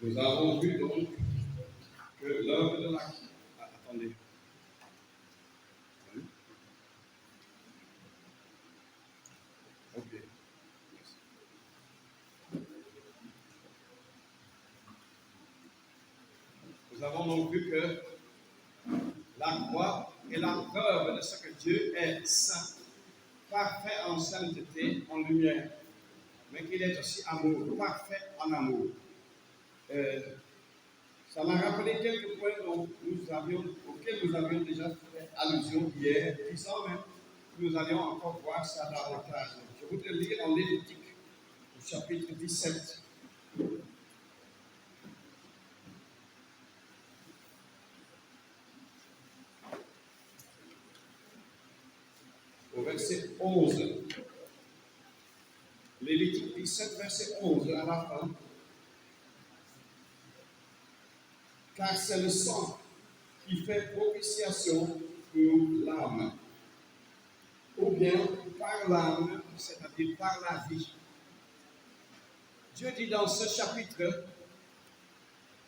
Nous avons vu donc que l'œuvre de la... attendez. Oui. Ok. Merci. Nous avons donc vu que la croix est la preuve de ce que Dieu est saint, parfait en sainteté, en lumière, mais qu'il est aussi amour, parfait en amour. Ça m'a rappelé quelques points auxquels nous avions déjà fait allusion hier, disant même que nous allions encore voir ça davantage. Je voudrais lire en Lévitique, au chapitre 17. Au verset 11. Lévitique 17, verset 11 à la fin. Car c'est le sang qui fait propitiation pour l'âme, ou bien par l'âme, c'est-à-dire par la vie. Dieu dit dans ce chapitre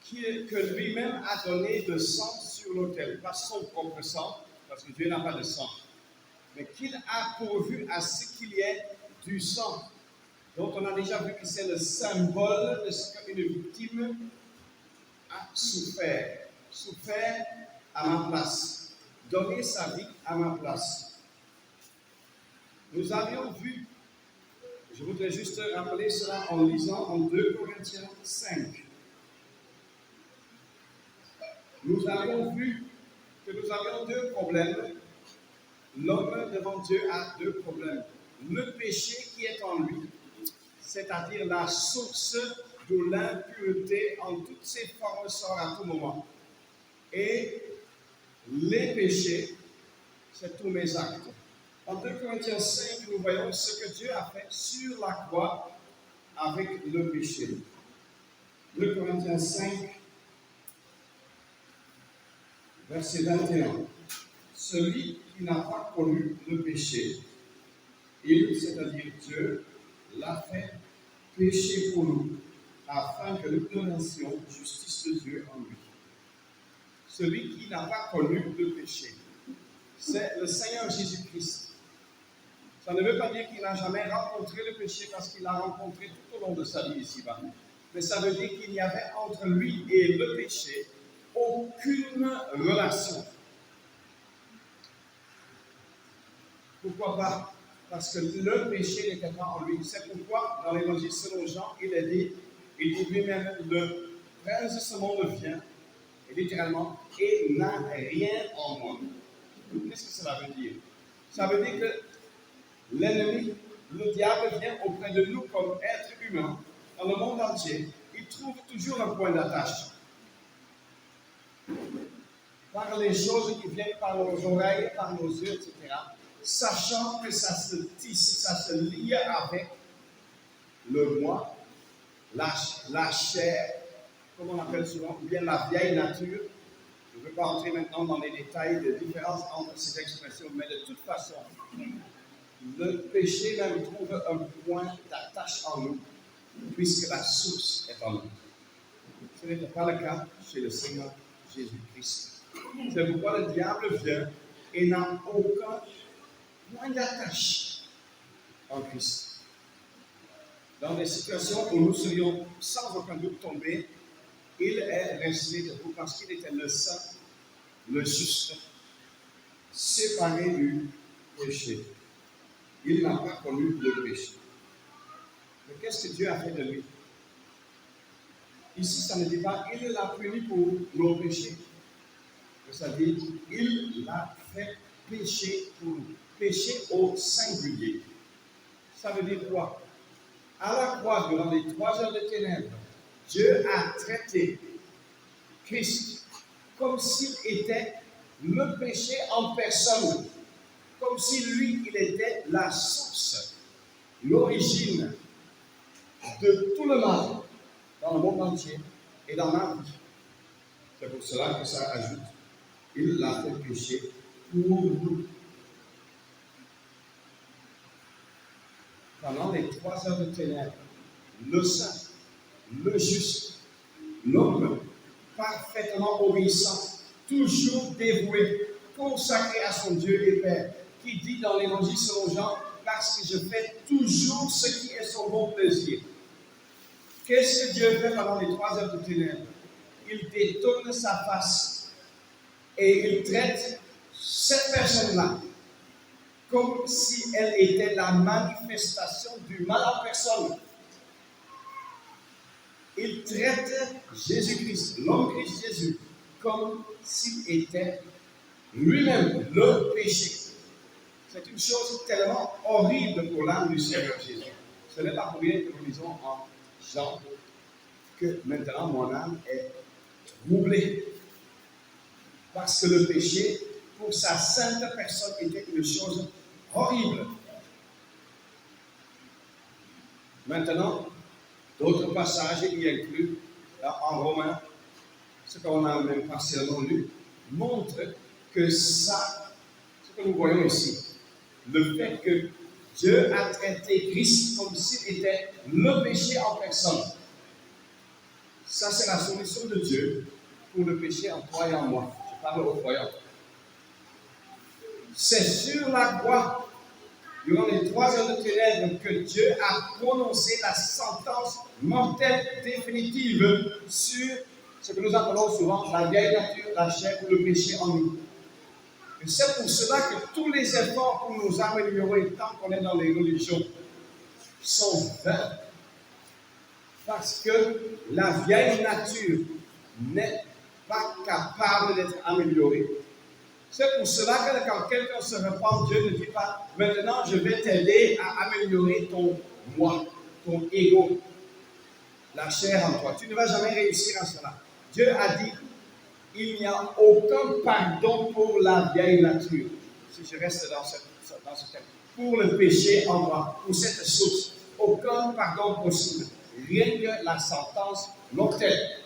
que lui-même a donné le sang sur l'autel, pas son propre sang, parce que Dieu n'a pas de sang, mais qu'il a pourvu à ce qu'il y ait du sang. Donc on a déjà vu que c'est le symbole de ce qu'une victime a souffert à ma place, donner sa vie à ma place. Nous avions vu, je voudrais juste rappeler cela en lisant en 2 Corinthiens 5. Nous avions vu que nous avions deux problèmes. L'homme devant Dieu a deux problèmes. Le péché qui est en lui, c'est-à-dire la source de l'impureté en toutes ses formes sort à tout moment. Et les péchés, c'est tous mes actes. En 2 Corinthiens 5, nous voyons ce que Dieu a fait sur la croix avec le péché. 2 Corinthiens 5, verset 21. Celui qui n'a pas connu le péché, il, c'est-à-dire Dieu, l'a fait péché pour nous, afin que nous connaissions la justice de Dieu en lui. Celui qui n'a pas connu le péché, c'est le Seigneur Jésus-Christ. Ça ne veut pas dire qu'il n'a jamais rencontré le péché parce qu'il l'a rencontré tout au long de sa vie ici-bas. Mais ça veut dire qu'il n'y avait entre lui et le péché aucune relation. Pourquoi pas? Parce que le péché n'était pas en lui. C'est pourquoi, dans l'évangile selon Jean, il dit lui-même, le prince de ce monde vient, et littéralement, et n'a rien en moi. Qu'est-ce que cela veut dire? Ça veut dire que l'ennemi, le diable, vient auprès de nous comme être humain, dans le monde entier. Il trouve toujours un point d'attache. Par les choses qui viennent par nos oreilles, par nos yeux, etc. Sachant que ça se tisse, ça se lie avec le moi, la chair, comme on appelle souvent, ou bien la vieille nature. Je ne veux pas entrer maintenant dans les détails de différence entre ces expressions, mais de toute façon, le péché même trouve un point d'attache en nous, puisque la source est en nous. Ce n'était pas le cas chez le Seigneur Jésus-Christ. C'est pourquoi le diable vient et n'a aucun point d'attache en Christ. Dans des situations où nous serions sans aucun doute tombés, il est resté debout parce qu'il était le saint, le juste, séparé du péché. Il n'a pas connu le péché. Mais qu'est-ce que Dieu a fait de lui? Ici, ça ne dit pas il l'a puni pour nos péchés. Ça dit il l'a fait pécher pour nous. Péché au singulier. Ça veut dire quoi? À la croix, durant les 3 heures de ténèbres, Dieu a traité Christ comme s'il était le péché en personne. Comme si lui, il était la source, l'origine de tout le mal dans le monde entier et dans ma vie. C'est pour cela que ça ajoute, il l'a fait pécher pour nous. Pendant les 3 heures de ténèbres, le saint, le juste, l'homme parfaitement obéissant, toujours dévoué, consacré à son Dieu et Père, qui dit dans l'Évangile selon Jean, parce que je fais toujours ce qui est son bon plaisir. Qu'est-ce que Dieu fait pendant les 3 heures de ténèbres? Il détourne sa face et il traite cette personne-là comme si elle était la manifestation du mal en personne. Il traite Jésus-Christ, l'homme Christ Jésus, comme s'il était lui-même le péché. C'est une chose tellement horrible pour l'âme du Seigneur Jésus. Ce n'est pas pour rien que nous lisons en Jean que maintenant mon âme est troublée. Parce que le péché, pour sa sainte personne, était une chose horrible. Maintenant, d'autres passages y inclus en Romains, ce qu'on a même partiellement lu, montrent que ça, ce que nous voyons ici, le fait que Dieu a traité Christ comme s'il était le péché en personne. Ça, c'est la solution de Dieu pour le péché en toi et en moi. Je parle aux croyants. C'est sur la croix, durant les 3 heures de ténèbres, que Dieu a prononcé la sentence mortelle définitive sur ce que nous appelons souvent la vieille nature, la chair ou le péché en nous. Et c'est pour cela que tous les efforts pour nous améliorer tant qu'on est dans les religions sont vains. Parce que la vieille nature n'est pas capable d'être améliorée. C'est pour cela que quand quelqu'un se repent, Dieu ne dit pas « Maintenant, je vais t'aider à améliorer ton moi, ton ego, la chair en toi. » Tu ne vas jamais réussir à cela. Dieu a dit « Il n'y a aucun pardon pour la vieille nature. » Si je reste dans ce thème. Pour le péché en moi, pour cette source, aucun pardon possible. Rien que la sentence mortelle.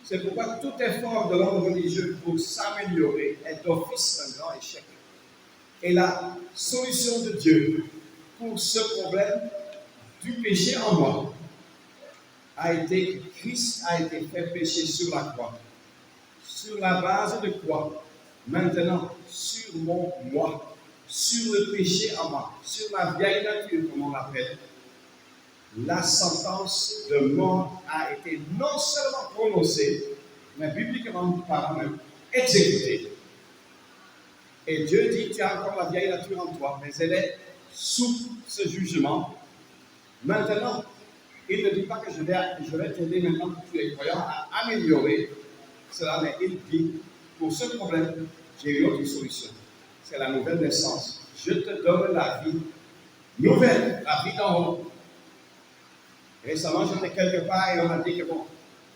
C'est pourquoi tout effort de l'homme religieux pour s'améliorer est d'office un grand échec. Et la solution de Dieu pour ce problème du péché en moi a été que Christ a été fait péché sur la croix. Sur la base de quoi? Maintenant, sur mon moi, sur le péché en moi, sur ma vieille nature, comme on l'appelle, la sentence de mort a été non seulement prononcée, mais bibliquement parlant même, exécutée. Et Dieu dit, tu as encore la vieille nature en toi, mais elle est sous ce jugement. Maintenant, il ne dit pas que je vais t'aider maintenant que tu es croyant à améliorer cela, mais il dit, pour ce problème, j'ai une autre solution. C'est la nouvelle naissance. Je te donne la vie nouvelle, la vie d'en haut. Récemment, j'étais quelque part et on m'a dit que bon,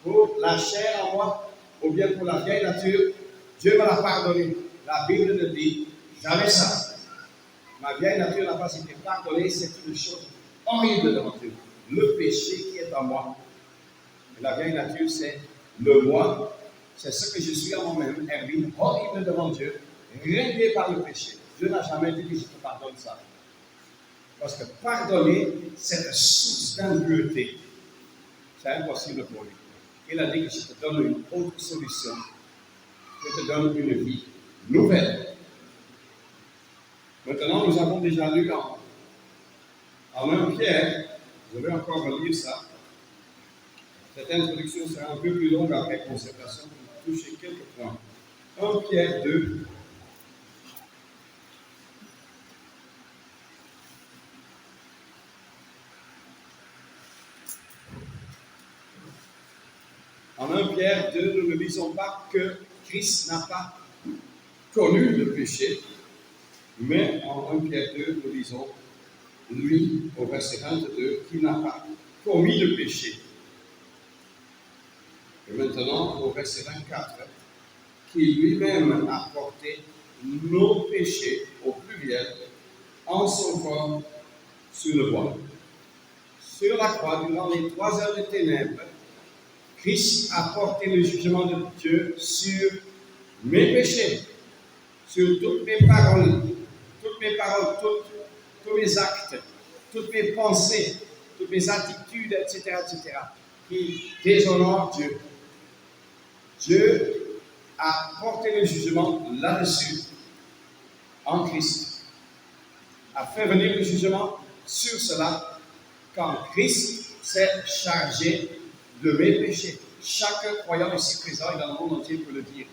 pour la chair en moi, ou bien pour la vieille nature, Dieu me l'a pardonné. La Bible ne dit jamais ça. Ma vieille nature n'a pas été pardonnée, c'est une chose horrible devant Dieu. Le péché qui est en moi. Et la vieille nature, c'est le moi, c'est ce que je suis en moi-même, Erwin, horrible devant Dieu, réglé par le péché. Dieu n'a jamais dit que je te pardonne ça. Parce que pardonner, c'est la source d'impureté. C'est impossible pour lui. Il a dit que je te donne une autre solution. Je te donne une vie nouvelle. Maintenant, nous avons déjà lu en 1 Pierre, je vais encore relire ça. Cette introduction sera un peu plus longue après consécration pour toucher quelques points. 1 Pierre 2. En 1 Pierre 2, nous ne lisons pas que Christ n'a pas connu le péché, mais en 1 Pierre 2, nous lisons lui, au verset 22, qui n'a pas commis le péché. Et maintenant, au verset 24, qui lui-même a porté nos péchés au pluriel en son corps sur le bois. Sur la croix, durant les 3 heures de ténèbres, Christ a porté le jugement de Dieu sur mes péchés, sur toutes mes paroles, tous mes actes, toutes mes pensées, toutes mes attitudes, etc., etc. qui déshonore Dieu. Dieu a porté le jugement là-dessus en Christ, a fait venir le jugement sur cela quand Christ s'est chargé de mes péchés. Chaque croyant ici présent et dans le monde entier peut le dire.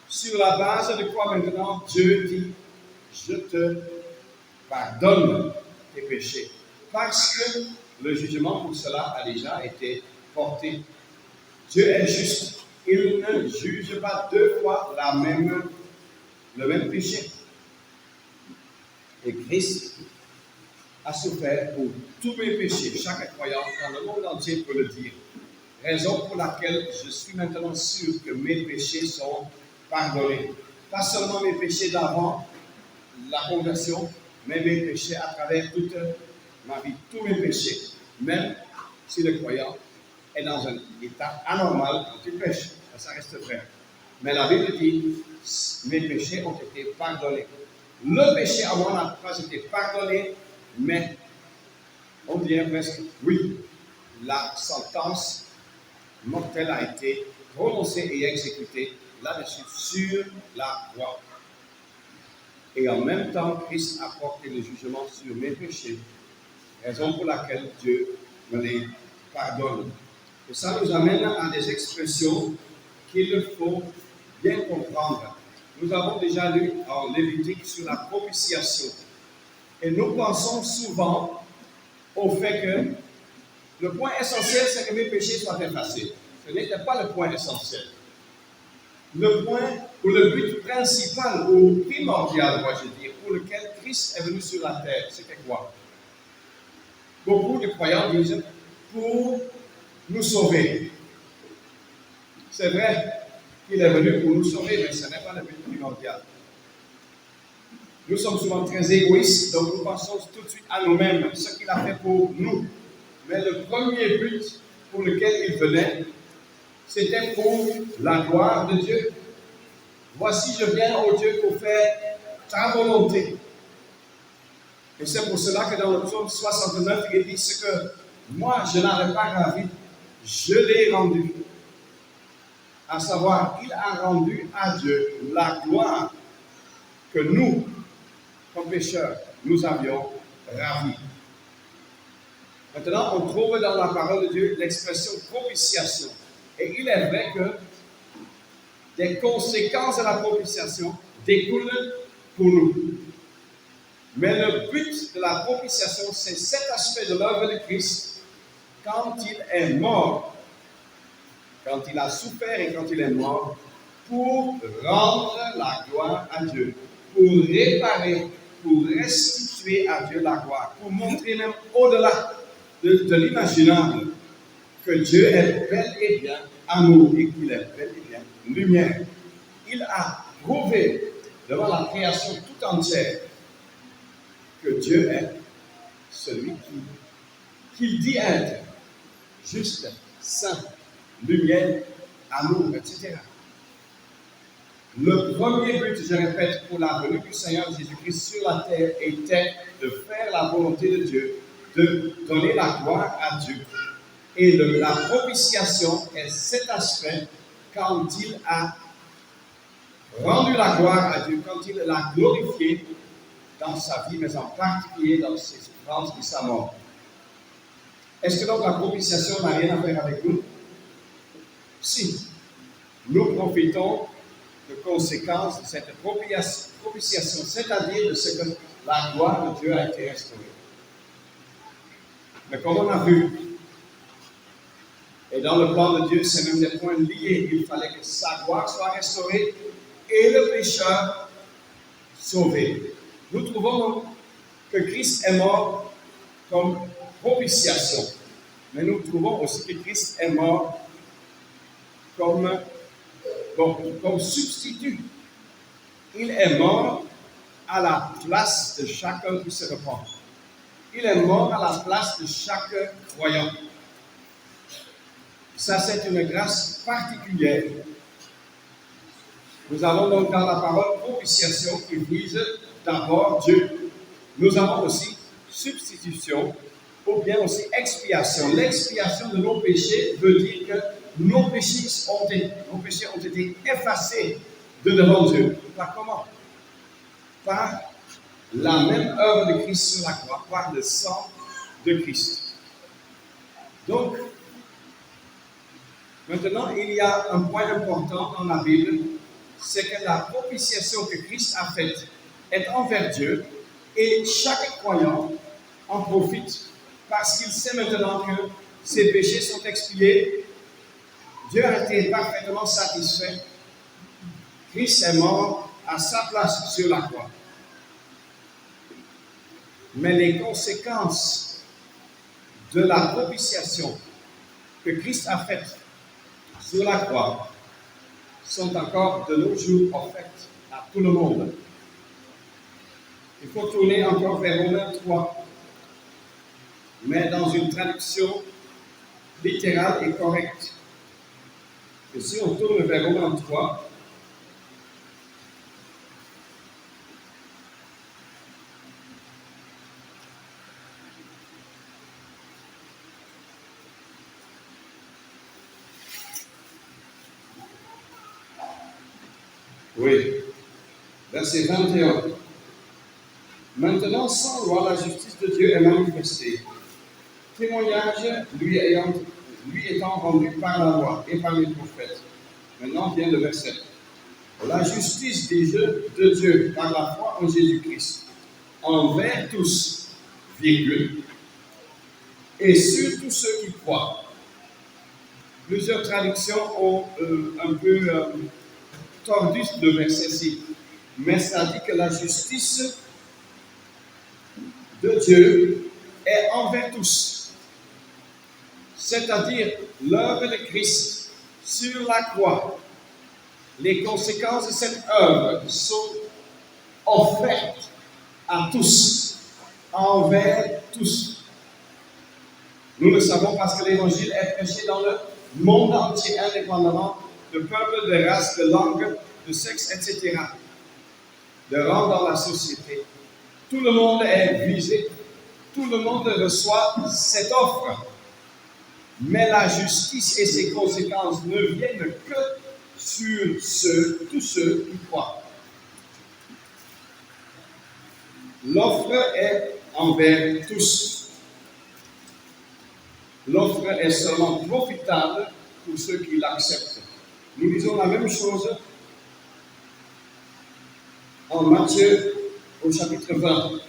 Sur la base de quoi maintenant Dieu dit, je te pardonne tes péchés. Parce que le jugement pour cela a déjà été porté. Dieu est juste. Il ne juge pas deux fois le même péché. Et Christ a souffert pour tous mes péchés. Chaque croyant dans le monde entier peut le dire. Raison pour laquelle je suis maintenant sûr que mes péchés sont pardonnés. Pas seulement mes péchés d'avant la conversion, mais mes péchés à travers toute ma vie. Tous mes péchés. Même si le croyant est dans un état anormal quand il pêche. Ça reste vrai. Mais la Bible dit, mes péchés ont été pardonnés. Le péché à moi n'a pas été pardonné, mais on dirait presque, oui, la sentence mortelle a été prononcée et exécutée là-dessus sur la croix. Et en même temps, Christ a porté le jugement sur mes péchés, raison pour laquelle Dieu me les pardonne. Et ça nous amène à des expressions qu'il faut bien comprendre. Nous avons déjà lu en Lévitique sur la propitiation. Et nous pensons souvent au fait que le point essentiel, c'est que mes péchés soient effacés. Ce n'était pas le point essentiel. Le point ou le but principal ou primordial, moi je dis, pour lequel Christ est venu sur la terre, c'était quoi? Beaucoup de croyants disent pour nous sauver. C'est vrai qu'il est venu pour nous sauver, mais ce n'est pas le but primordial. Nous sommes souvent très égoïstes, donc nous pensons tout de suite à nous-mêmes, ce qu'il a fait pour nous. Mais le premier but pour lequel il venait, c'était pour la gloire de Dieu. Voici, je viens, ô Dieu, pour faire ta volonté. Et c'est pour cela que dans le psaume 69, il dit ce que moi, je n'avais pas gravé, je l'ai rendu. À savoir, il a rendu à Dieu la gloire que nous, comme pécheurs, nous avions ravie. Maintenant, on trouve dans la parole de Dieu l'expression propitiation. Et il est vrai que des conséquences de la propitiation découlent pour nous. Mais le but de la propitiation, c'est cet aspect de l'œuvre de Christ quand il est mort, quand il a souffert et quand il est mort, pour rendre la gloire à Dieu, pour réparer, pour restituer à Dieu la gloire, pour montrer même au-delà de l'imaginable que Dieu est bel et bien amour et qu'il est bel et bien lumière. Il a prouvé devant la création tout entière que Dieu est celui qu'il dit être, juste, saint, lumière, amour, etc. Le premier but, je répète, pour la venue du Seigneur Jésus-Christ sur la terre était de faire la volonté de Dieu, de donner la gloire à Dieu. Et la propitiation est cet aspect quand il a rendu la gloire à Dieu, quand il l'a glorifié dans sa vie, mais en particulier dans ses souffrances et sa mort. Est-ce que donc la propitiation n'a rien à faire avec nous? Si. Nous profitons de conséquences de cette propitiation, c'est-à-dire de ce que la gloire de Dieu a été restaurée. Mais comme on a vu, et dans le plan de Dieu, c'est même des points liés, il fallait que sa gloire soit restaurée et le pécheur sauvé. Nous trouvons que Christ est mort comme propitiation, mais nous trouvons aussi que Christ est mort comme substitut. Il est mort à la place de chacun qui se repent. Il est mort à la place de chaque croyant. Ça, c'est une grâce particulière. Nous avons donc dans la parole propitiation qui vise d'abord Dieu. Nous avons aussi substitution ou bien aussi expiation. L'expiation de nos péchés veut dire que nos péchés ont été effacés de devant Dieu. Par comment? Par la même œuvre de Christ sur la croix, par le sang de Christ. Donc, maintenant, il y a un point important dans la Bible, c'est que la propitiation que Christ a faite est envers Dieu et chaque croyant en profite parce qu'il sait maintenant que ses péchés sont expiés. Dieu a été parfaitement satisfait. Christ est mort à sa place sur la croix. Mais les conséquences de la propitiation que Christ a faite sur la croix sont encore de nos jours offertes à tout le monde. Il faut tourner encore vers Romains 3, mais dans une traduction littérale et correcte. Et si on tourne vers Romains 3, oui, verset 21. Maintenant, sans loi, la justice de Dieu est manifestée. Témoignage lui étant rendu par la loi et par les prophètes. Maintenant vient le verset. La justice de Dieu par la foi en Jésus-Christ, envers tous, virgule, et sur tous ceux qui croient. Plusieurs traductions ont un peu tordu le verset-ci, mais ça dit que la justice de Dieu est envers tous. C'est-à-dire l'œuvre de Christ sur la croix. Les conséquences de cette œuvre sont offertes à tous, envers tous. Nous le savons parce que l'évangile est prêché dans le monde entier, indépendamment de peuple, de race, de langue, de sexe, etc. De rang dans la société. Tout le monde est visé, tout le monde reçoit cette offre. Mais la justice et ses conséquences ne viennent que sur tous ceux qui croient. L'offre est envers tous. L'offre est seulement profitable pour ceux qui l'acceptent. Nous lisons la même chose en Matthieu au chapitre 20.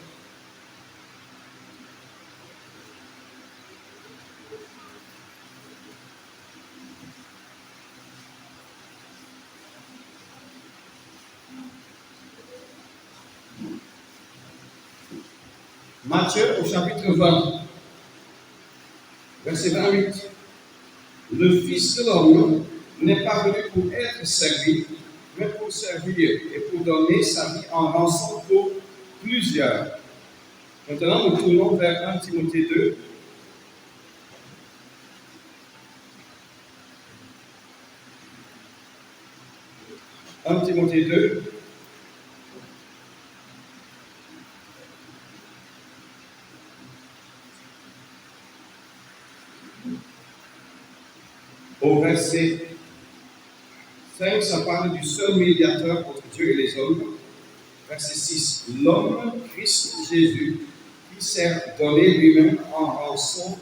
Matthieu au chapitre 20, verset 28. Le Fils de l'homme n'est pas venu pour être servi, mais pour servir et pour donner sa vie en rançon pour plusieurs. Maintenant, nous tournons vers 1 Timothée 2. « 1 Timothée 2, au verset 5, ça parle du seul médiateur entre Dieu et les hommes. Verset 6, l'homme, Christ Jésus, qui s'est donné lui-même en rançon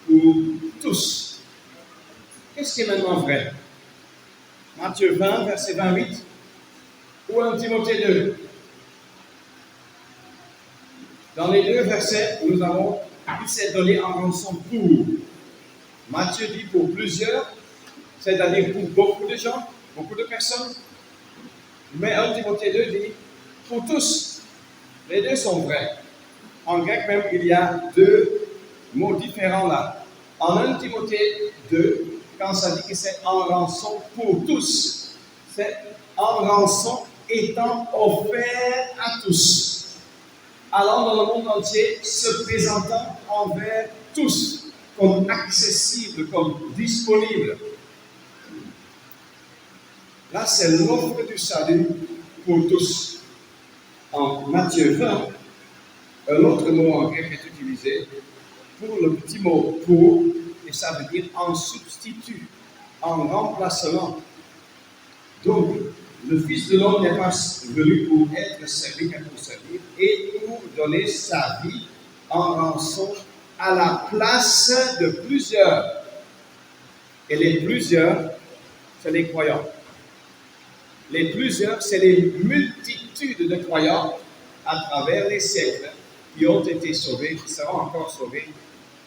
pour tous. Qu'est-ce qui est maintenant vrai? Matthieu 20, verset 28, ou 1 Timothée 2. Dans les deux versets, nous avons il s'est donné en rançon pour. Matthieu dit pour plusieurs, c'est-à-dire pour beaucoup de gens, beaucoup de personnes. Mais 1 Timothée 2 dit pour tous. Les deux sont vrais. En grec même, il y a deux mots différents là. En 1 Timothée 2, quand ça dit que c'est en rançon pour tous, c'est en rançon étant offert à tous, allant dans le monde entier, se présentant envers tous, comme accessible, comme disponible. Là, c'est l'offre du salut pour tous. En Matthieu 20, un autre mot en grec est utilisé pour le petit mot pour, et ça veut dire en substitut, en remplacement. Donc, le Fils de l'homme n'est pas venu pour être servi, mais pour servir et pour donner sa vie en rançon à la place de plusieurs. Et les plusieurs, c'est les croyants. Les plusieurs, c'est les multitudes de croyants à travers les siècles qui ont été sauvés, qui seront encore sauvés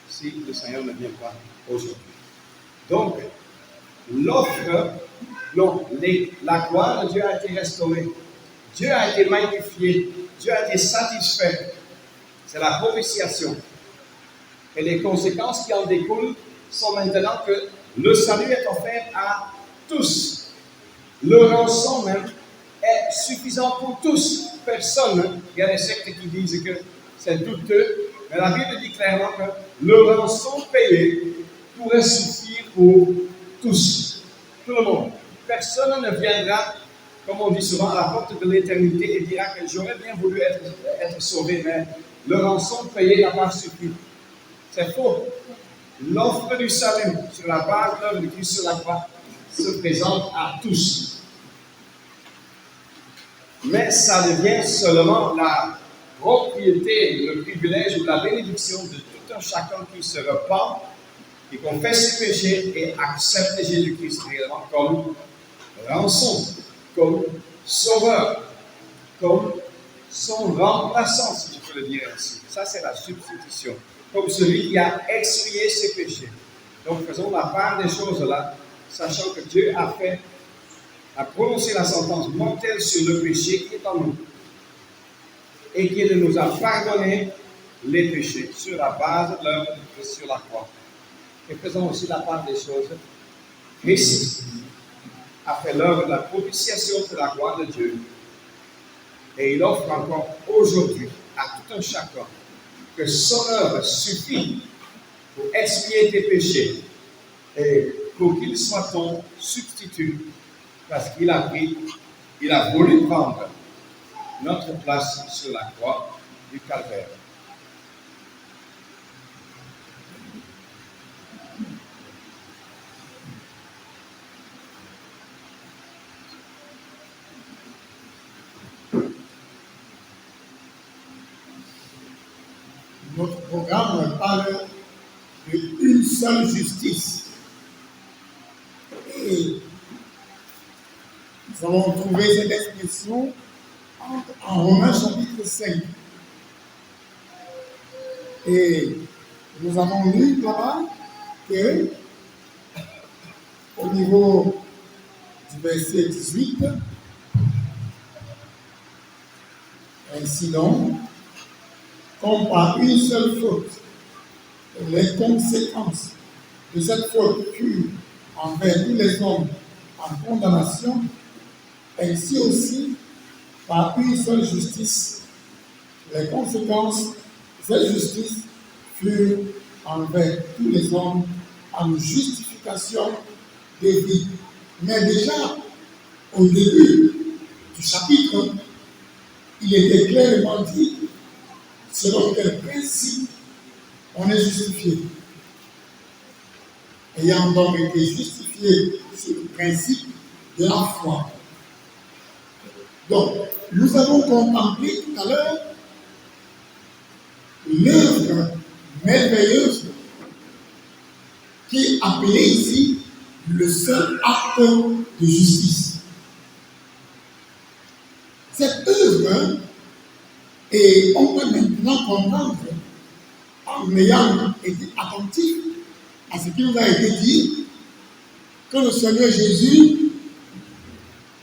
si le Seigneur ne vient pas aujourd'hui. Donc, l'offre, non, la gloire de Dieu a été restaurée. Dieu a été magnifié. Dieu a été satisfait. C'est la propitiation. Et les conséquences qui en découlent sont maintenant que le salut est offert à tous. Le rançon même est suffisant pour tous. Personne, il y a des sectes qui disent que c'est douteux, mais la Bible dit clairement que le rançon payé pourrait suffire pour tous, tout le monde. Personne ne viendra, comme on dit souvent, à la porte de l'éternité et dira que j'aurais bien voulu être sauvé, mais le rançon payé n'a pas suffi. C'est faux. L'offre du salut sur la base de l'œuvre de Christ sur la croix se présente à tous. Mais ça devient seulement la propriété, le privilège ou la bénédiction de tout un chacun qui se repent, qui confesse ses péchés et accepte Jésus-Christ réellement comme rançon, comme sauveur, comme son remplaçant, si je peux le dire ainsi. Ça, c'est la substitution. Comme celui qui a expié ses péchés. Donc, faisons la part des choses là, sachant que Dieu a prononcé la sentence mortelle sur le péché qui est en nous et qui nous a pardonné les péchés sur la base de l'œuvre de Christ sur la croix. Et faisons aussi la part des choses. Christ a fait l'œuvre de la propitiation pour la gloire de Dieu. Et il offre encore aujourd'hui à tout un chacun que son œuvre suffit pour expier tes péchés et pour qu'il soit ton substitut, parce qu'il a voulu prendre notre place sur la croix du calvaire. Notre programme parle d'une seule justice. Et nous allons trouver cette expression en Romains chapitre 5. Et nous avons lu là-bas que au niveau du verset 18, ainsi donc, comme par une seule faute, les conséquences de cette faute furent envers tous les hommes en condamnation, ainsi aussi, par une seule justice, les conséquences de cette justice furent envers tous les hommes en justification des vies. Mais déjà, au début du chapitre, il était clairement dit selon quel principe on est justifié. Ayant donc été justifié sur le principe de la foi. Donc, nous avons contemplé tout à l'heure l'œuvre merveilleuse qui est appelée ici le seul acte de justice. Cette œuvre, et on peut maintenant comprendre, en ayant été attentif à ce qui nous a été dit, que le Seigneur Jésus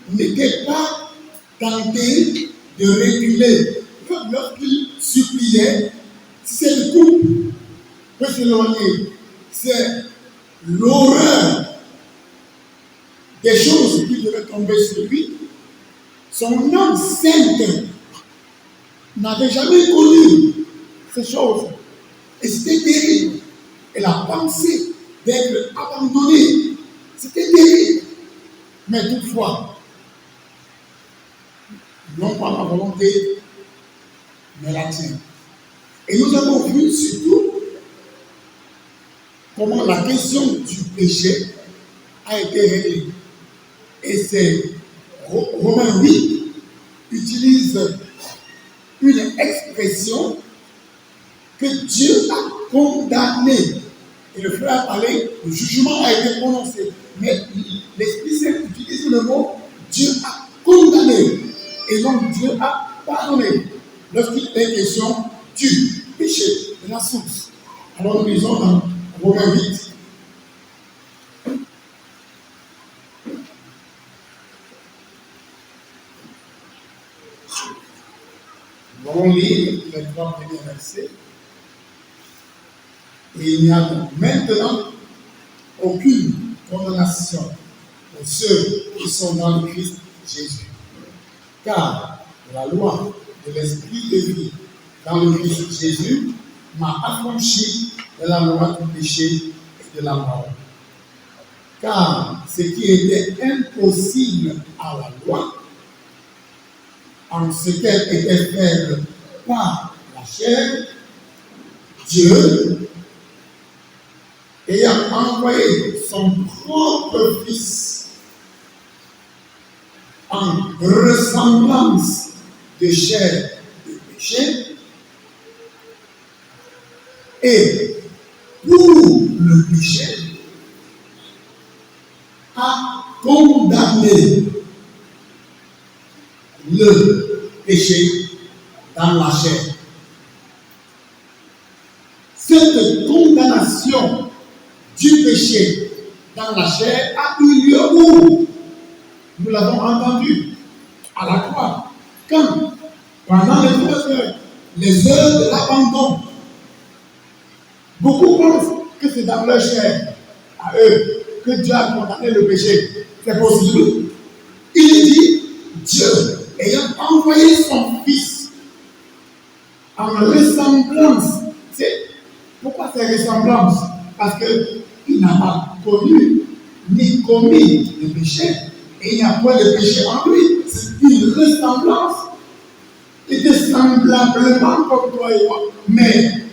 n'était pas tenté de reculer. Lorsqu'il suppliait, c'est le couple peut s'éloigner. C'est l'horreur des choses qui devaient tomber sur lui. Son âme sainte n'avait jamais connu ces choses. Et c'était terrible. Et la pensée d'être abandonné, c'était terrible. Mais toutefois, non pas ma volonté, mais la tienne. Et nous avons vu surtout comment la question du péché a été réglée. Et c'est Romains 8 utilise une expression que Dieu a condamnée. Et le frère a parlé, le jugement a été prononcé. Mais l'Esprit Saint utilise le mot Dieu a condamné et non Dieu a pardonné. Lorsqu'il est question du péché, de la source. Alors nous lisons dans Romains 8. Nous allons lire les 3 premiers versets. Et il n'y a donc maintenant aucune condamnation pour ceux qui sont dans le Christ Jésus. Car la loi de l'Esprit de vie dans le Christ Jésus m'a affranchi de la loi du péché et de la mort. Car ce qui était impossible à la loi, en ce qu'elle était faible par la chair, Dieu, ayant envoyé son propre Fils en ressemblance de chair de péché, et pour le péché, a condamné le péché dans la chair. Cette condamnation du péché dans la chair a eu lieu où? Nous l'avons entendu à la croix. Quand, pendant les heures de l'abandon, beaucoup pensent que c'est dans leur chair, à eux, que Dieu a condamné le péché. C'est possible. Il dit, Dieu ayant envoyé son Fils en ressemblance. Pourquoi c'est ressemblance? Parce qu'il n'a pas connu ni commis le péché et il n'y a pas de péché en lui. C'est une ressemblance. Il était semblablement comme toi et moi, mais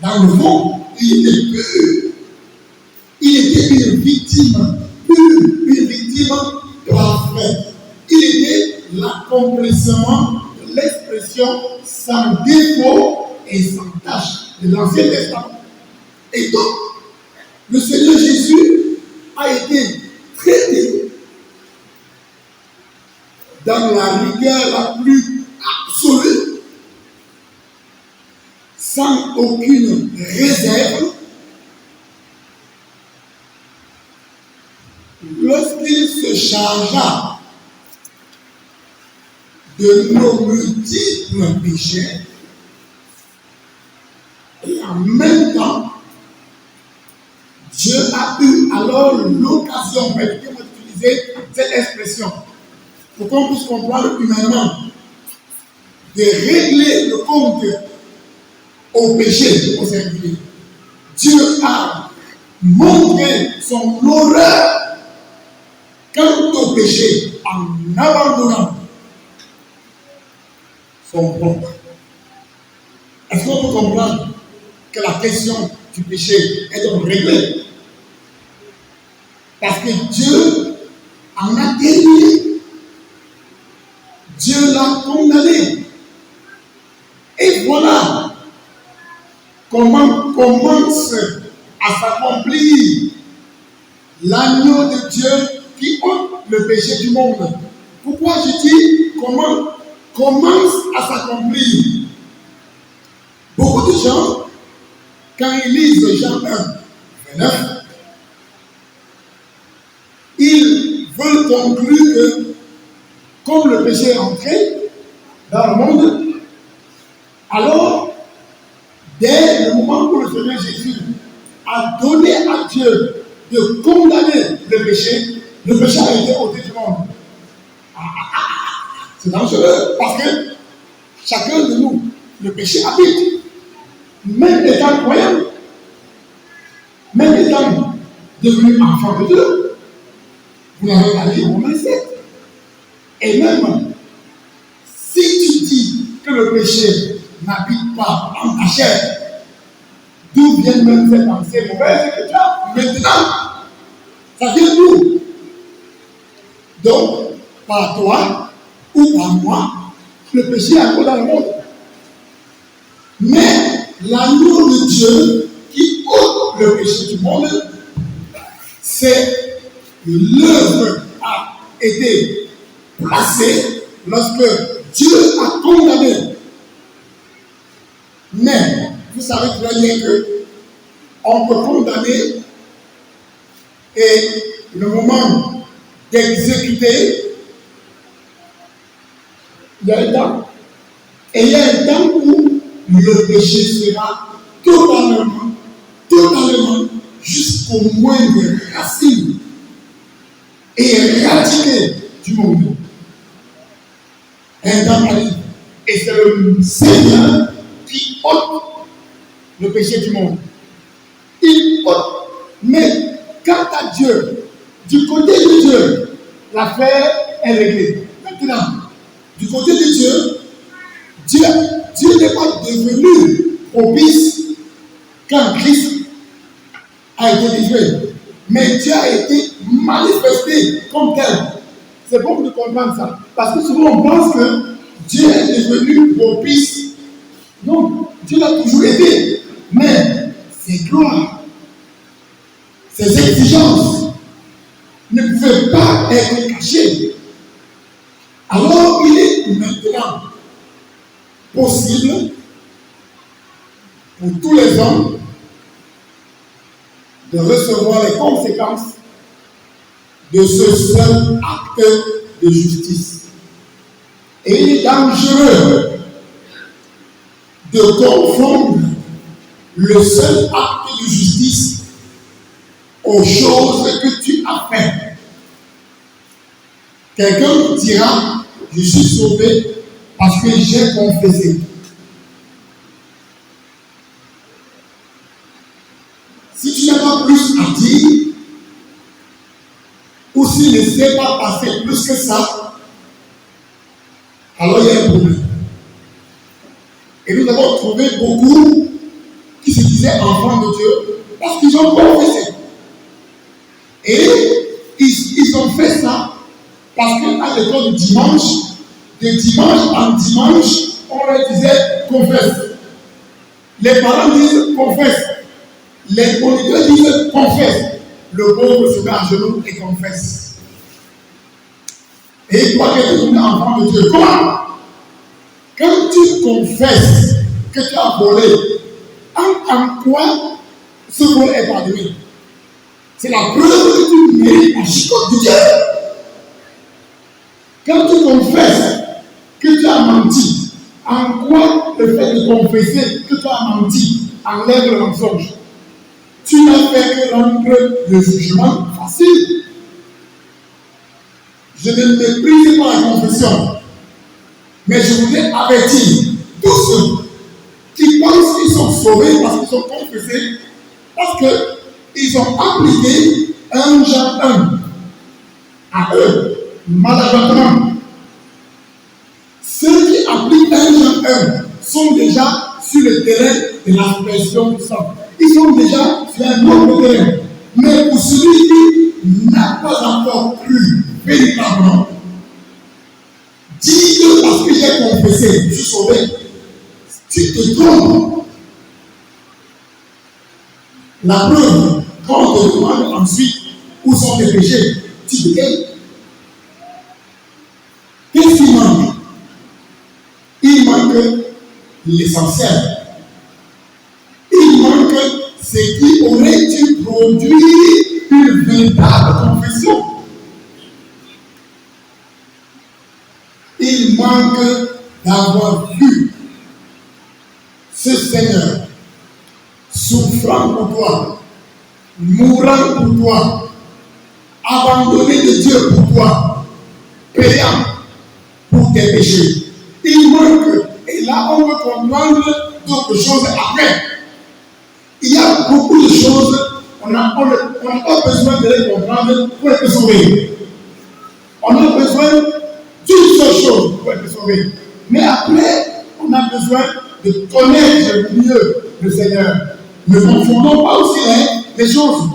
dans le fond, il était pur. Il était une victime pure, une victime parfaite. Il était l'accomplissement de l'expression sans défaut et sans tache de l'Ancien Testament. Et donc, le Seigneur Jésus a été traité dans la rigueur la plus absolue, sans aucune réserve, lorsqu'il se chargea de nos multiples péchés, et en même temps, Dieu a eu alors l'occasion, permettez-moi d'utiliser cette expression, pour qu'on puisse comprendre humainement, de régler le compte au péché, au singulier. Dieu a montré son horreur quant au péché en abandonnant son propre. Est-ce qu'on peut comprendre que la question du péché est donc réglée? Parce que Dieu en a guéri. Dieu l'a condamné. Et voilà comment commence à s'accomplir l'agneau de Dieu qui ôte le péché du monde. Pourquoi je dis comment commence à s'accomplir? Beaucoup de gens, quand ils lisent Jean 1, 29, ils veulent conclure que comme le péché est entré dans le monde, alors, dès le moment où le Seigneur Jésus a donné à Dieu de condamner le péché a été ôté du monde. C'est dangereux parce que chacun de nous, le péché habite. Même étant croyant, même étant devenu enfant de Dieu, vous n'avez pas lu Romains 7. Et même si tu dis que le péché n'habite pas en ta chair, d'où viennent même ces pensées mauvaises que tu as? Maintenant, ça vient d'où? Donc, par toi ou par moi, le péché est encore dans le monde. Mais l'amour de Dieu qui ôte le péché du monde, c'est l'œuvre a été placée lorsque Dieu a condamné. Mais vous savez très bien que on peut condamner et le moment d'exécuter, il y a un temps. Et il y a un temps où le péché sera totalement jusqu'au moindre racine et éradiqué du monde. Un temps arrive. Et c'est le Seigneur qui ôte le péché du monde. Il ôte. Mais quant à Dieu, du côté de Dieu, l'affaire est réglée. Maintenant, du côté de Dieu, Dieu n'est pas devenu propice quand Christ a été livré. Mais Dieu a été manifesté comme tel. C'est bon de comprendre ça. Parce que souvent on pense que Dieu est devenu propice. Non, Dieu l'a toujours été. Mais ses gloires, ses exigences ne pouvaient pas être cachées. Alors il est maintenant possible pour tous les hommes de recevoir les conséquences de ce seul acte de justice. Et il est dangereux de confondre le seul acte de justice aux choses que tu as faites. Quelqu'un dira, je suis sauvé parce que j'ai confessé. Si tu n'as pas plus à dire, ou s'il ne s'est pas passé plus que ça, alors il y a un problème. Et nous avons trouvé beaucoup qui se disaient enfants de Dieu parce qu'ils ont confessé. Et ils ont fait ça parce qu'à l'école du dimanche, de dimanche en dimanche, on leur disait confesse. Les parents disent confesse. Les moniteurs disent confesse. Le pauvre se met à genoux et confesse. Et il croit que tu es enfant de Dieu. Comment? Quand tu confesses que tu as volé, en quoi ce vol est pardonné? C'est la preuve que tu mérites la chicotte de Dieu. Quand tu confesses que tu as menti, en quoi le fait de confesser que tu as menti enlève le mensonge? Tu n'as fait que rendre le jugement facile. Je ne méprise pas la confession, mais je voulais avertir tous ceux qui pensent qu'ils sont sauvés parce qu'ils sont confessés, parce qu'ils ont appliqué un Jean 1 à eux, maladroitement. Ceux qui appliquent un Jean 1 sont déjà sur le terrain de l'aspersion du sang. Ils sont déjà sur un autre terrain. Mais pour celui qui n'a pas encore cru véritablement, dis que parce que j'ai confessé, je suis sauvé, tu te trompes. La preuve, quand on te demande ensuite où sont tes péchés, tu te dis, qu'est-ce qui manque? Il manque l'essentiel. Il manque ce qui aurait dû produire une véritable confession. Il manque d'avoir vu ce Seigneur souffrant pour toi, mourant pour toi, abandonné de Dieu pour toi, payant pour tes péchés. Il manque, et là on peut comprendre d'autres choses après. Il y a beaucoup de choses, on n'a pas besoin de les comprendre pour être sauvé. On a besoin d'une seule chose pour être sauvé. Mais après, on a besoin de connaître mieux le Seigneur. Ne confondons pas aussi les choses.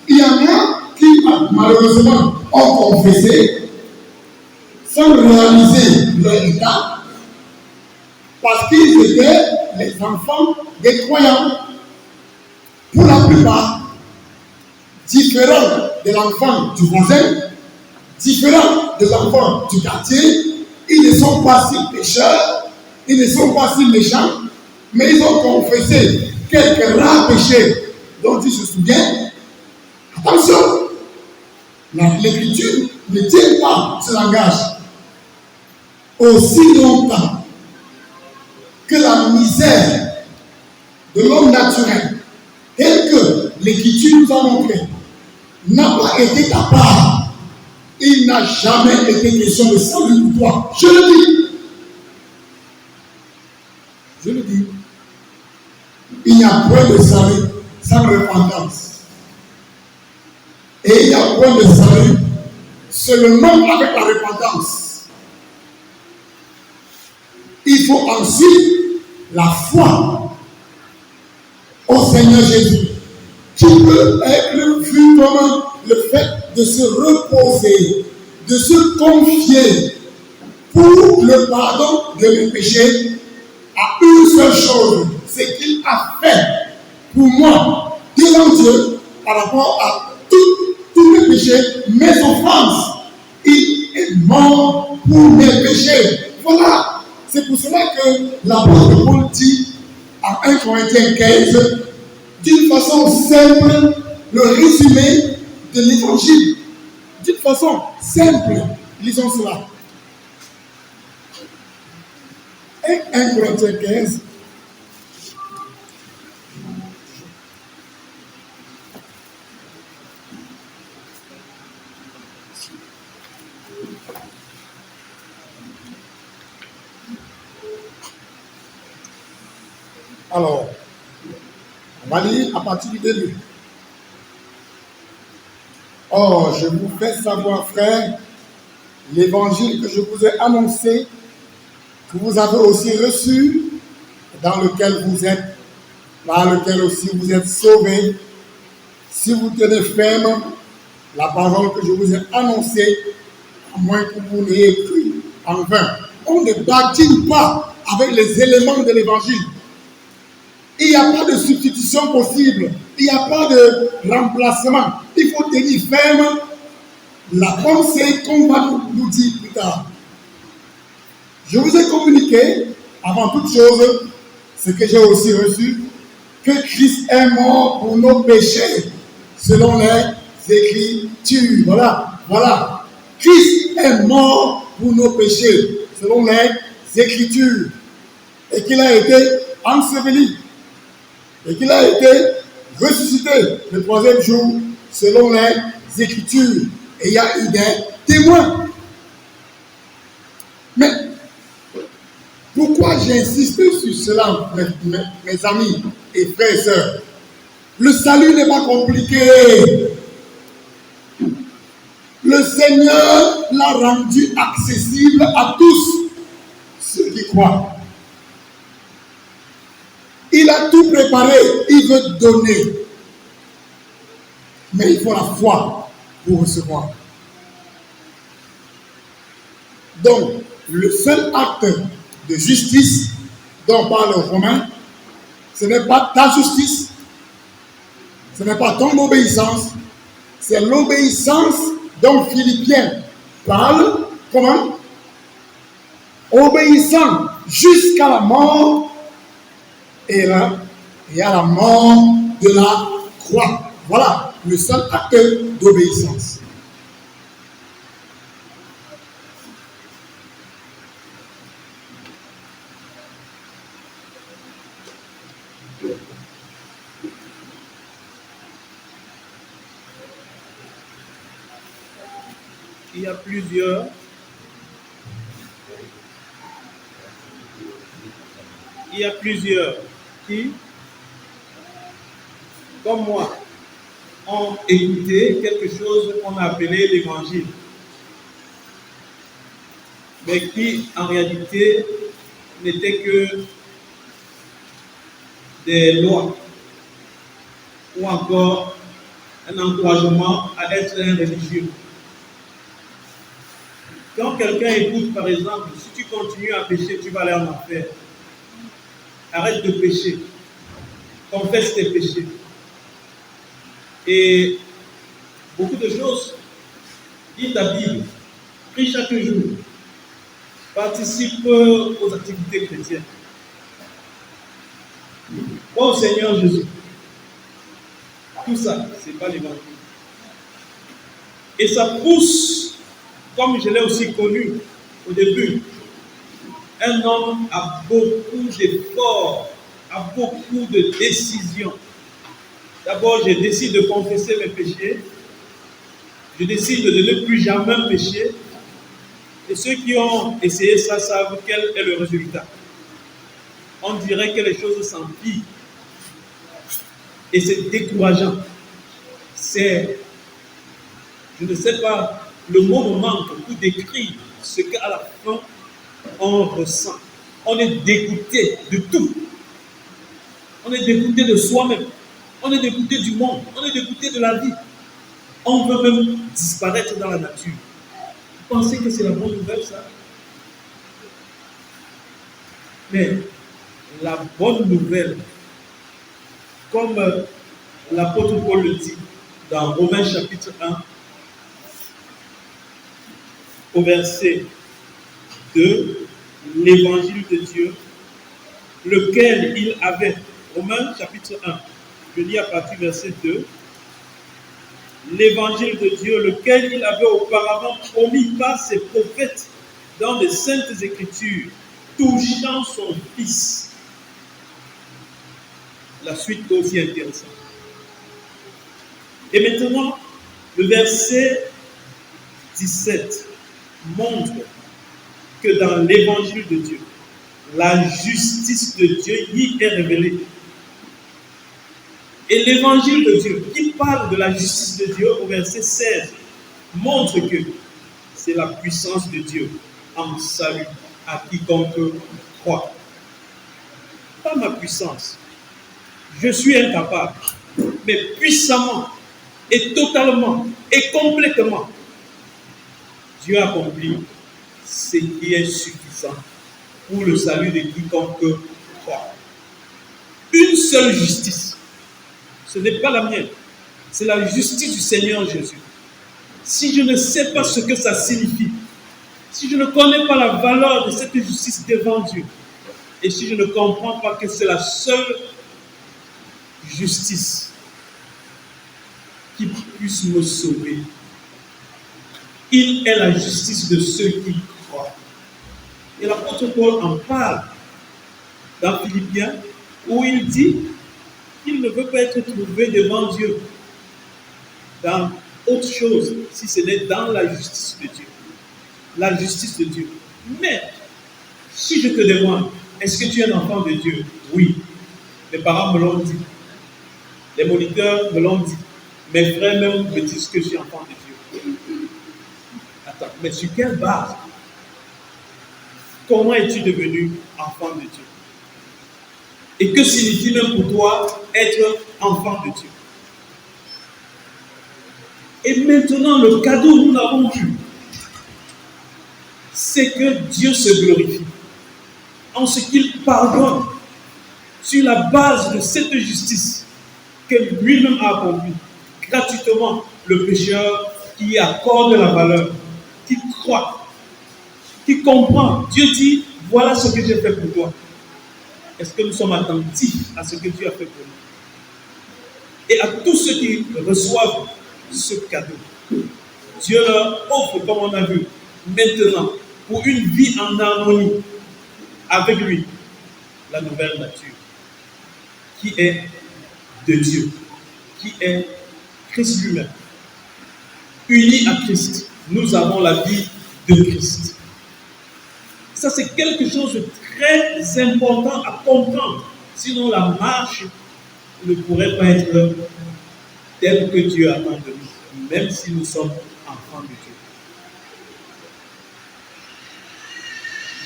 Il y en a qui, malheureusement, ont confessé sans réaliser leur état parce qu'ils étaient les enfants des croyants. Pour la plupart, différents de l'enfant du voisin, différents de l'enfant du quartier, ils ne sont pas si pécheurs, ils ne sont pas si méchants, mais ils ont confessé quelques rares péchés dont ils se souviennent. Attention, l'écriture ne tient pas ce langage aussi longtemps que la misère de l'homme naturel, telle que l'écriture nous a montré, n'a pas été ta part. Il n'a jamais été question de salut pour toi. Je le dis. Je le dis. Il n'y a point de salut sans repentance. Et il n'y a point de salut seulement avec la repentance. Il faut ensuite la foi au Seigneur Jésus, qui peut être vu comme le fait de se reposer, de se confier pour le pardon de mes péchés à une seule chose, c'est qu'il a fait pour moi devant Dieu par rapport à tous mes péchés, mes offenses. Il est mort pour mes péchés. Voilà. C'est pour cela que l'apôtre Paul dit en 1 Corinthiens 15, d'une façon simple, le résumé de l'évangile. D'une façon simple, lisons cela. 1 Corinthiens 15. Alors, on va lire à partir du début. Or, je vous fais savoir, frères, l'évangile que je vous ai annoncé, que vous avez aussi reçu, dans lequel vous êtes, par lequel aussi vous êtes sauvés, si vous tenez ferme la parole que je vous ai annoncée, à moins que vous n'ayez cru en vain. On ne badine pas avec les éléments de l'évangile. Il n'y a pas de substitution possible. Il n'y a pas de remplacement. Il faut tenir ferme la pensée qu'on va nous dire plus tard. Je vous ai communiqué, avant toute chose, ce que j'ai aussi reçu, que Christ est mort pour nos péchés, selon les Écritures. Voilà. Christ est mort pour nos péchés, selon les Écritures. Et qu'il a été enseveli. Et qu'il a été ressuscité le troisième jour, selon les Écritures. Et il y a eu des témoins. Mais pourquoi j'insiste sur cela, mes amis et frères et sœurs? Le salut n'est pas compliqué. Le Seigneur l'a rendu accessible à tous ceux qui croient. Il a tout préparé, il veut donner. Mais il faut la foi pour recevoir. Donc, le seul acte de justice dont parle Romain, ce n'est pas ta justice, ce n'est pas ton obéissance, c'est l'obéissance dont Philippiens parle. Comment? Obéissant jusqu'à la mort et à la mort de la croix. Voilà le seul acte d'obéissance. Il y a plusieurs qui, comme moi, ont écouté quelque chose qu'on a appelé l'évangile, mais qui en réalité n'était que des lois ou encore un encouragement à être un religieux. Quand quelqu'un écoute, par exemple, si tu continues à pécher, tu vas aller en enfer. Arrête de pécher. Confesse tes péchés. Et beaucoup de choses. Lis ta Bible. Prie chaque jour. Participe aux activités chrétiennes. Crois au Seigneur Jésus. Tout ça, ce n'est pas l'évangile. Et ça pousse, comme je l'ai aussi connu au début, un homme a beaucoup d'efforts, a beaucoup de décisions. D'abord, je décide de confesser mes péchés. Je décide de ne plus jamais pécher. Et ceux qui ont essayé ça savent quel est le résultat. On dirait que les choses s'empirent. Et c'est décourageant. C'est, je ne sais pas, le mot me manque pour décrire ce qu'à la fin on ressent. On est dégoûté de tout. On est dégoûté de soi-même. On est dégoûté du monde. On est dégoûté de la vie. On veut même disparaître dans la nature. Vous pensez que c'est la bonne nouvelle, ça? Mais la bonne nouvelle, comme l'apôtre Paul le dit dans Romains chapitre 1, au verset 2, l'évangile de Dieu, lequel il avait, Romains chapitre 1, je lis à partir du verset 2, l'évangile de Dieu, lequel il avait auparavant promis par ses prophètes dans les saintes écritures, touchant son fils. La suite est aussi intéressante. Et maintenant, le verset 17 montre que dans l'évangile de Dieu, la justice de Dieu y est révélée. Et l'évangile de Dieu, qui parle de la justice de Dieu au verset 16, montre que c'est la puissance de Dieu en salut à quiconque croit. Pas ma puissance. Je suis incapable, mais puissamment et totalement et complètement, Dieu a accompli ce qui est suffisant pour le salut de quiconque croit. Une seule justice. Ce n'est pas la mienne. C'est la justice du Seigneur Jésus. Si je ne sais pas ce que ça signifie, si je ne connais pas la valeur de cette justice devant Dieu, et si je ne comprends pas que c'est la seule justice qui puisse me sauver, il est la justice de ceux qui croient. Et l'apôtre Paul en parle dans Philippiens, où il dit qu'il ne veut pas être trouvé devant Dieu dans autre chose, si ce n'est dans la justice de Dieu. La justice de Dieu. Mais, si je te demande, est-ce que tu es un enfant de Dieu? Oui. Mes parents me l'ont dit. Les moniteurs me l'ont dit. Mes frères même me disent que je suis enfant de Dieu. Attends, mais sur quelle base? Comment es-tu devenu enfant de Dieu? Et que signifie même pour toi être enfant de Dieu? Et maintenant, le cadeau que nous avons eu, c'est que Dieu se glorifie en ce qu'il pardonne sur la base de cette justice que lui-même a accomplie gratuitement le pécheur qui accorde la valeur, qui croit, qui comprend. Dieu dit, voilà ce que j'ai fait pour toi. Est-ce que nous sommes attentifs à ce que Dieu a fait pour nous? Et à tous ceux qui reçoivent ce cadeau, Dieu leur offre, comme on a vu, maintenant, pour une vie en harmonie avec lui, la nouvelle nature, qui est de Dieu, qui est Christ lui-même. Unis à Christ, nous avons la vie de Christ. Ça, c'est quelque chose de très important à comprendre. Sinon, la marche ne pourrait pas être telle que Dieu attend de nous, même si nous sommes enfants de Dieu.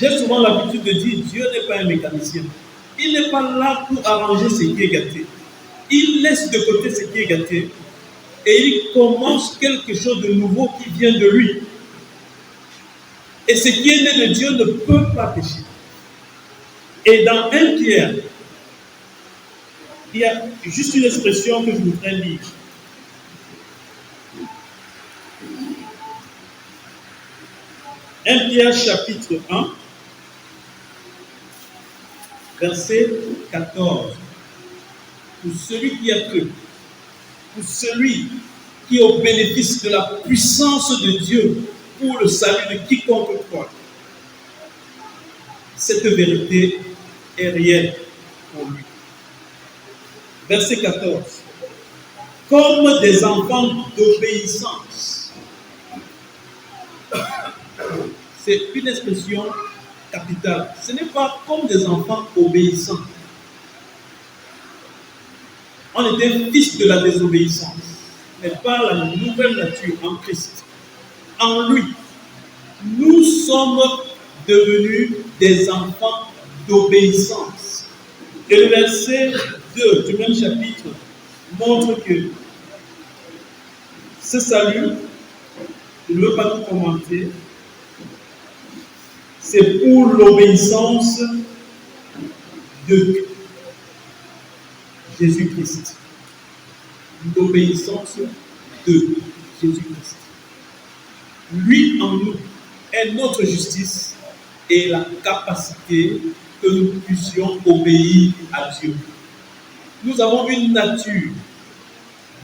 J'ai souvent l'habitude de dire, Dieu n'est pas un mécanicien. Il n'est pas là pour arranger ce qui est gâté. Il laisse de côté ce qui est gâté et il commence quelque chose de nouveau qui vient de lui. Et ce qui est né de Dieu ne peut pas pécher. Et dans 1 Pierre, il y a juste une expression que je voudrais lire. Pierre chapitre 1, verset 14. Pour celui qui a cru, pour celui qui est au bénéfice de la puissance de Dieu pour le salut de quiconque croit, cette vérité est réelle pour lui. Verset 14. Comme des enfants d'obéissance. C'est une expression capitale. Ce n'est pas comme des enfants obéissants. On était fils de la désobéissance, mais par la nouvelle nature en Christ. En lui, nous sommes devenus des enfants d'obéissance. Et le verset 2 du même chapitre montre que ce salut, je ne veux pas tout commenter, c'est pour l'obéissance de Jésus-Christ. L'obéissance de Jésus-Christ. Lui en nous est notre justice et la capacité que nous puissions obéir à Dieu. Nous avons une nature